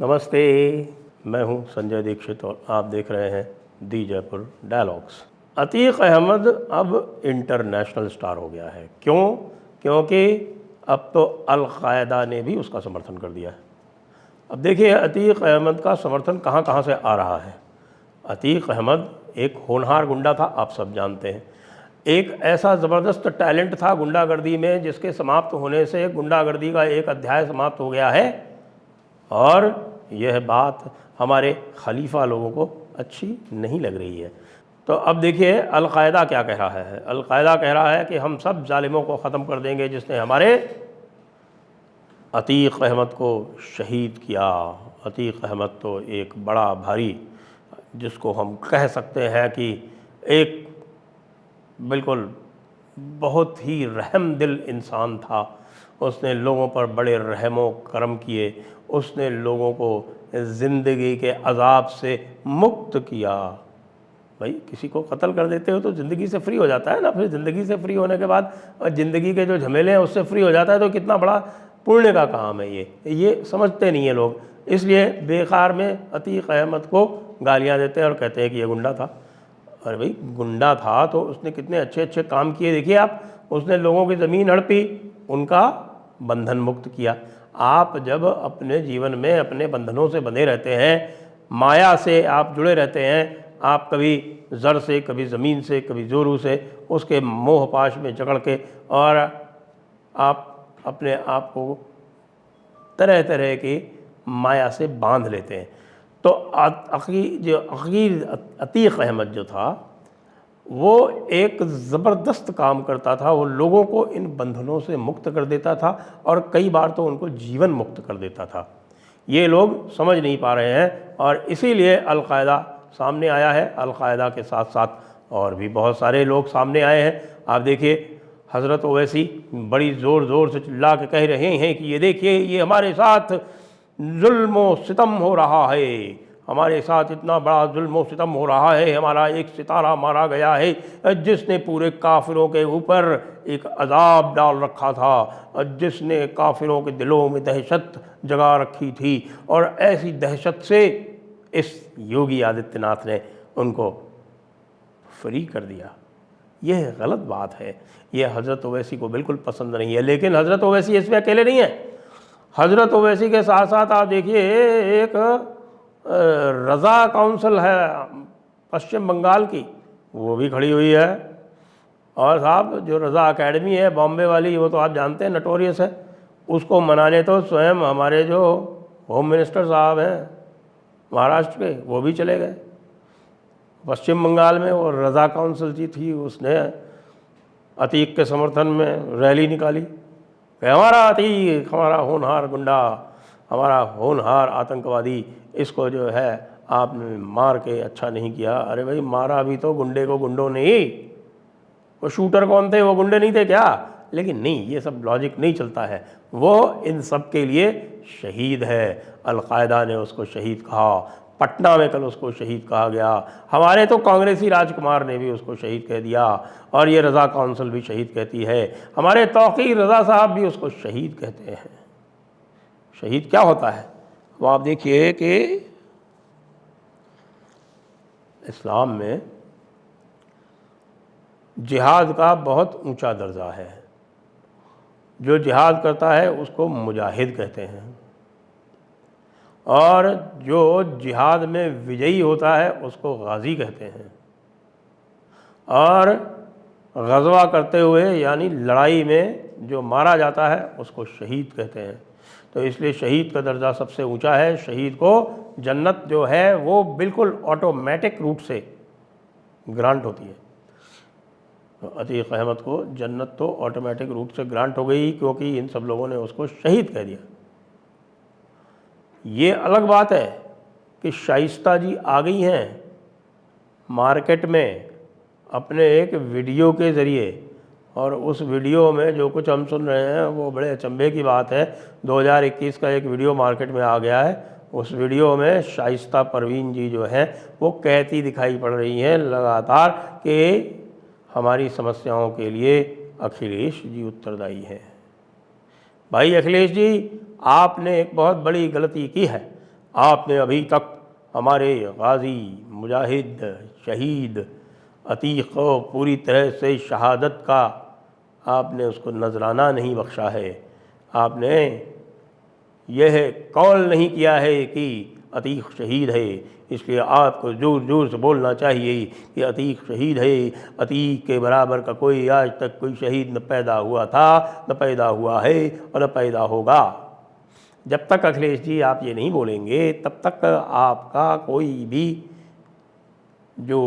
नमस्ते, मैं हूं संजय दीक्षित और आप देख रहे हैं दी जयपुर डायलॉग्स। अतीक अहमद अब इंटरनेशनल स्टार हो गया है। क्यों? क्योंकि अब तो अल-कायदा ने भी उसका समर्थन कर दिया है। अब देखिए अतीक अहमद का समर्थन कहां कहां से आ रहा है। अतीक अहमद एक होनहार गुंडा था, आप सब जानते हैं। एक ऐसा ज़बरदस्त टैलेंट था गुंडागर्दी में जिसके समाप्त होने से गुंडागर्दी का एक अध्याय समाप्त हो गया है और यह बात हमारे खलीफा लोगों को अच्छी नहीं लग रही है। तो अब देखिए अल-कायदा क्या कह रहा है। अल-कायदा कह रहा है कि हम सब जालिमों को ख़त्म कर देंगे जिसने हमारे अतीक अहमद को शहीद किया। अतीक अहमद तो एक बड़ा भारी, जिसको हम कह सकते हैं कि एक बिल्कुल बहुत ही रहम दिल इंसान था। उसने लोगों पर बड़े रहमो करम किए। उसने लोगों को ज़िंदगी के अज़ाब से मुक्त किया। भाई किसी को कत्ल कर देते हो तो ज़िंदगी से फ्री हो जाता है ना। फिर ज़िंदगी से फ्री होने के बाद और ज़िंदगी के जो झमेले हैं उससे फ्री हो जाता है, तो कितना बड़ा पुण्य का काम है ये समझते नहीं है लोग। इसलिए बेकार में अतीक अहमद को गालियाँ देते हैं और कहते हैं कि ये गुंडा था। अरे भाई गुंडा था तो उसने कितने अच्छे अच्छे काम किए। देखिए आप, उसने लोगों की ज़मीन हड़पी, उनका बंधन मुक्त किया। आप जब अपने जीवन में अपने बंधनों से बंधे रहते हैं, माया से आप जुड़े रहते हैं, आप कभी ज़र से, कभी ज़मीन से, कभी जोरू से उसके मोह पाश में जकड़ के, और आप अपने आप को तरह तरह की माया से बांध लेते हैं। तो अतीक अहमद जो था वो एक ज़बरदस्त काम करता था। वो लोगों को इन बंधनों से मुक्त कर देता था और कई बार तो उनको जीवन मुक्त कर देता था। ये लोग समझ नहीं पा रहे हैं और इसीलिए अल-कायदा सामने आया है। अल-कायदा के साथ साथ और भी बहुत सारे लोग सामने आए हैं। आप देखिए हज़रत ओवैसी बड़ी ज़ोर ज़ोर से चिल्ला के कह रहे हैं कि ये देखिए ये हमारे साथ जुल्म व सितम हो रहा है, हमारे साथ इतना बड़ा जुल्म व सितम हो रहा है, हमारा एक सितारा मारा गया है जिसने पूरे काफिरों के ऊपर एक अजाब डाल रखा था, जिसने काफिरों के दिलों में दहशत जगा रखी थी। और ऐसी दहशत से इस योगी आदित्यनाथ ने उनको फ्री कर दिया। यह गलत बात है। यह हज़रत ओवैसी को बिल्कुल पसंद नहीं है। लेकिन हज़रत ओवैसी इसमें अकेले नहीं है। हज़रत ओवैसी के साथ साथ आप देखिए एक रज़ा काउंसिल है पश्चिम बंगाल की, वो भी खड़ी हुई है। और साहब जो रज़ा एकेडमी है बॉम्बे वाली, वो तो आप जानते हैं नटोरियस है। उसको मनाने तो स्वयं हमारे जो होम मिनिस्टर साहब हैं महाराष्ट्र के, वो भी चले गए। पश्चिम बंगाल में वो रज़ा काउंसिल जी थी, उसने अतीक के समर्थन में रैली निकाली कि हमारा अतीक, हमारा होनहार गुंडा, हमारा होनहार आतंकवादी, इसको जो है आपने मार के अच्छा नहीं किया। अरे भाई मारा भी तो गुंडे को गुंडों ने ही। वो शूटर कौन थे? वो गुंडे नहीं थे क्या? लेकिन नहीं, ये सब लॉजिक नहीं चलता है। वो इन सब के लिए शहीद है। अल-कायदा ने उसको शहीद कहा, पटना में कल उसको शहीद कहा गया। हमारे तो कांग्रेसी राजकुमार ने भी उसको शहीद कह दिया और ये रज़ा काउंसिल भी शहीद कहती है। हमारे तौक़ीर रज़ा साहब भी उसको शहीद कहते हैं। शहीद क्या होता है? वो आप देखिए कि इस्लाम में जिहाद का बहुत ऊंचा दर्जा है। जो जिहाद करता है उसको मुजाहिद कहते हैं और जो जिहाद में विजयी होता है उसको गाज़ी कहते हैं। और ग़ज़वा करते हुए यानी लड़ाई में जो मारा जाता है उसको शहीद कहते हैं। तो इसलिए शहीद का दर्जा सबसे ऊंचा है। शहीद को जन्नत जो है वो बिल्कुल ऑटोमेटिक रूट से ग्रांट होती है। तो अतीक अहमद को जन्नत तो ऑटोमेटिक रूट से ग्रांट हो गई क्योंकि इन सब लोगों ने उसको शहीद कह दिया। ये अलग बात है कि शाइस्ता जी आ गई हैं मार्केट में अपने एक वीडियो के ज़रिए, और उस वीडियो में जो कुछ हम सुन रहे हैं वो बड़े अचंभे की बात है। 2021 का एक वीडियो मार्केट में आ गया है। उस वीडियो में शाइस्ता परवीन जी जो हैं वो कहती दिखाई पड़ रही हैं लगातार कि हमारी समस्याओं के लिए अखिलेश जी उत्तरदायी हैं। भाई अखिलेश जी, आपने एक बहुत बड़ी गलती की है। आपने अभी तक हमारे गाजी मुजाहिद शहीद अतीक को पूरी तरह से शहादत का आपने उसको नजराना नहीं बख्शा है। आपने यह कौल नहीं किया है कि अतीक शहीद है, इसलिए आपको ज़ोर ज़ोर से बोलना चाहिए कि अतीक शहीद है। अतीक के बराबर का कोई आज तक कोई शहीद न पैदा हुआ था, न पैदा हुआ है और न पैदा होगा। जब तक अखिलेश जी आप ये नहीं बोलेंगे तब तक आपका कोई भी जो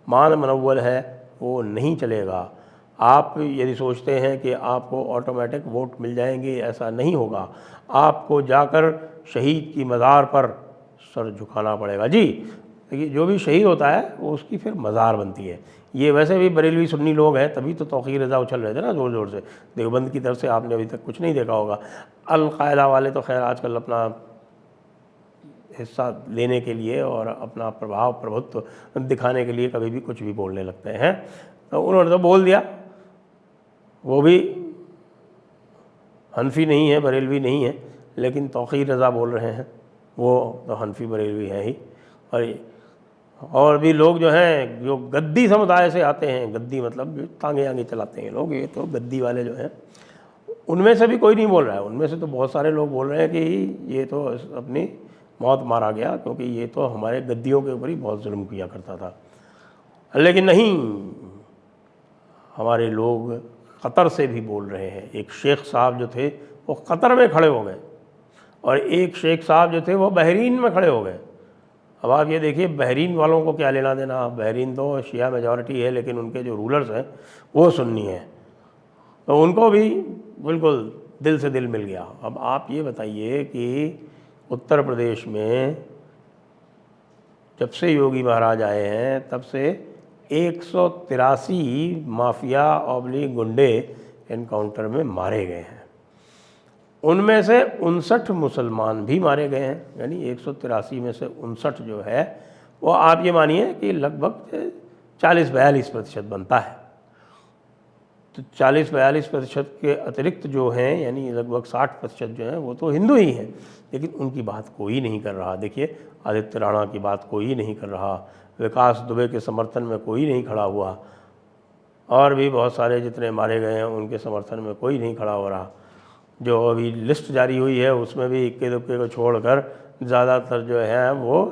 मान मनव्वल है वो नहीं चलेगा। आप यदि सोचते हैं कि आपको ऑटोमेटिक वोट मिल जाएंगे, ऐसा नहीं होगा। आपको जाकर शहीद की मज़ार पर सर झुकाना पड़ेगा। जी देखिए, जो भी शहीद होता है वो उसकी फिर मज़ार बनती है। ये वैसे भी बरेलवी सुन्नी लोग हैं, तभी तो तौक़ीर रज़ा उछल रहे थे ना ज़ोर ज़ोर से। देवबंद की तरफ से आपने अभी तक कुछ नहीं देखा होगा। अल-कायदा वाले तो खैर आजकल अपना हिस्सा लेने के लिए और अपना प्रभाव प्रभुत्व दिखाने के लिए कभी भी कुछ भी बोलने लगते हैं। तो उन्होंने तो बोल दिया, वो भी हनफी नहीं है, बरेलवी नहीं है, लेकिन तौक़ीर रज़ा बोल रहे हैं, वो तो हनफी बरेलवी है ही। और भी लोग जो हैं जो गद्दी समुदाय से आते हैं, गद्दी मतलब तांगे आगे चलाते हैं लोग, ये तो गद्दी वाले जो हैं, उनमें से भी कोई नहीं बोल रहा है। उनमें से तो बहुत सारे लोग बोल रहे हैं कि ये तो अपनी मौत मारा गया, क्योंकि ये तो हमारे गद्दियों के ऊपर ही बहुत जुल्म किया करता था। लेकिन नहीं, हमारे लोग कतर से भी बोल रहे हैं। एक शेख साहब जो थे वो कतर में खड़े हो गए, और एक शेख साहब जो थे वो बहरीन में खड़े हो गए। अब आप ये देखिए, बहरीन वालों को क्या लेना देना। बहरीन तो शिया मेजॉरिटी है, लेकिन उनके जो रूलर्स हैं वो सुन्नी हैं, तो उनको भी बिल्कुल दिल से दिल मिल गया। अब आप ये बताइए कि उत्तर प्रदेश में जब से योगी महाराज आए हैं तब से 183 माफिया ऑबली गुंडे एनकाउंटर में मारे गए हैं। उनमें से 59 मुसलमान भी मारे गए हैं, यानी 183 में से 59 जो है वो आप ये मानिए कि लगभग 40-42% बनता है। तो 40-42% के अतिरिक्त जो हैं, यानी लगभग 60% जो हैं वो तो हिंदू ही हैं, लेकिन उनकी बात कोई नहीं कर रहा। देखिए, आदित्य राणा की बात कोई नहीं कर रहा, विकास दुबे के समर्थन में कोई नहीं खड़ा हुआ, और भी बहुत सारे जितने मारे गए हैं उनके समर्थन में कोई नहीं खड़ा हो रहा। जो अभी लिस्ट जारी हुई है उसमें भी इक्के दुक्के को छोड़कर ज़्यादातर जो हैं वो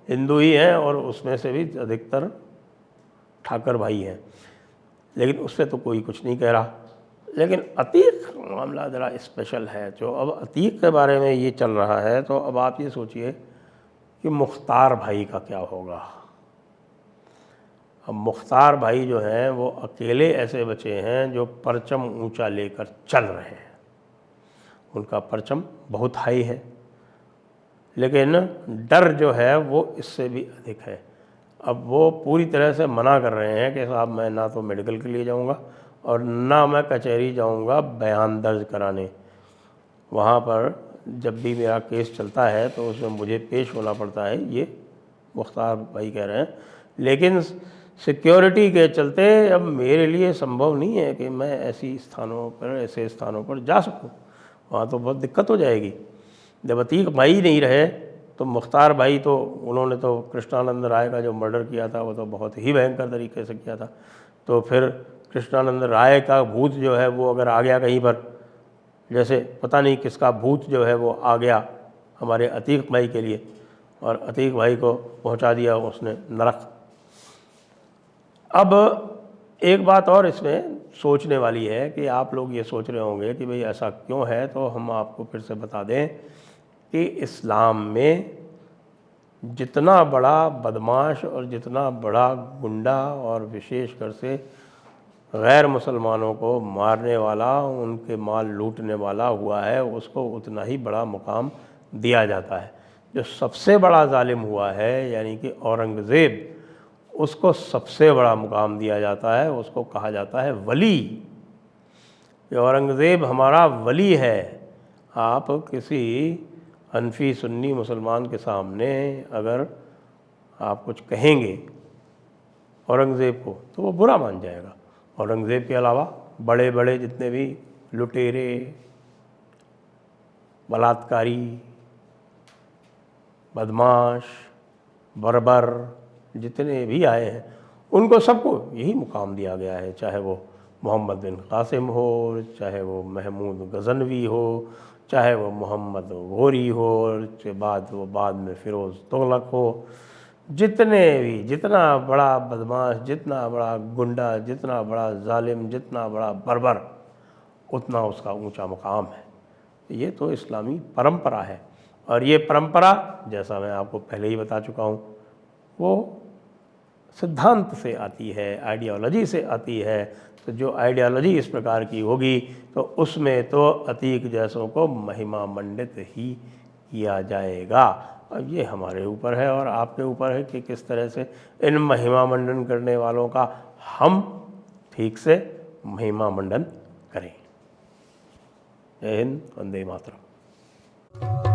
हिंदू ही हैं, और उसमें से भी अधिकतर ठाकर भाई हैं, लेकिन उससे तो कोई कुछ नहीं कह रहा। लेकिन अतीक मामला ज़रा स्पेशल है। जो अब अतीक के बारे में ये चल रहा है, तो अब आप ये सोचिए कि मुख्तार भाई का क्या होगा। अब मुख्तार भाई जो हैं वो अकेले ऐसे बचे हैं जो परचम ऊंचा लेकर चल रहे हैं। उनका परचम बहुत हाई है, लेकिन डर जो है वो इससे भी अधिक है। अब वो पूरी तरह से मना कर रहे हैं कि साहब मैं ना तो मेडिकल के लिए जाऊंगा और ना मैं कचहरी जाऊंगा बयान दर्ज कराने। वहाँ पर जब भी मेरा केस चलता है तो उसमें मुझे पेश होना पड़ता है, ये मुख्तार भाई कह रहे हैं। लेकिन सिक्योरिटी के चलते अब मेरे लिए संभव नहीं है कि मैं ऐसे स्थानों पर जा सकूं। वहाँ तो बहुत दिक्कत हो जाएगी। जब अतीक भाई नहीं रहे तो मुख्तार भाई, तो उन्होंने तो कृष्णानंद राय का जो मर्डर किया था वो तो बहुत ही भयंकर तरीके से किया था। तो फिर कृष्णानंद राय का भूत जो है वो अगर आ गया कहीं पर, जैसे पता नहीं किसका भूत जो है वो आ गया हमारे अतीक भाई के लिए, और अतीक भाई को पहुंचा दिया उसने नरक। अब एक बात और इसमें सोचने वाली है कि आप लोग ये सोच रहे होंगे कि भाई ऐसा क्यों है, तो हम आपको फिर से बता दें कि इस्लाम में जितना बड़ा बदमाश और जितना बड़ा गुंडा और विशेषकर से गैर मुसलमानों को मारने वाला, उनके माल लूटने वाला हुआ है, उसको उतना ही बड़ा मुकाम दिया जाता है। जो सबसे बड़ा जालिम हुआ है यानी कि औरंगज़ेब, उसको सबसे बड़ा मुकाम दिया जाता है, उसको कहा जाता है वली। औरंगज़ेब हमारा वली है। आप किसी हनफी सुन्नी मुसलमान के सामने अगर आप कुछ कहेंगे औरंगज़ेब को तो वो बुरा मान जाएगा। औरंगज़ेब के अलावा बड़े बड़े जितने भी लुटेरे, बलात्कारी, बदमाश, बर्बर जितने भी आए हैं उनको सबको यही मुकाम दिया गया है, चाहे वो मोहम्मद बिन कासिम हो, चाहे वो महमूद गज़नवी हो, चाहे वो मोहम्मद घोरी हो, उसके बाद में फ़िरोज़ तुगलक हो। जितना बड़ा बदमाश, जितना बड़ा गुंडा, जितना बड़ा जालिम, जितना बड़ा बर्बर, उतना उसका ऊंचा मुकाम है। ये तो इस्लामी परंपरा है। और ये परंपरा, जैसा मैं आपको पहले ही बता चुका हूँ, वो सिद्धांत से आती है, आइडियोलॉजी से आती है। तो जो आइडियोलॉजी इस प्रकार की होगी तो उसमें तो अतीक जैसों को महिमा मंडित ही किया जाएगा। अब ये हमारे ऊपर है और आपके ऊपर है कि किस तरह से इन महिमा मंडन करने वालों का हम ठीक से महिमा मंडन करें। जय हिंद, वंदे मातरम।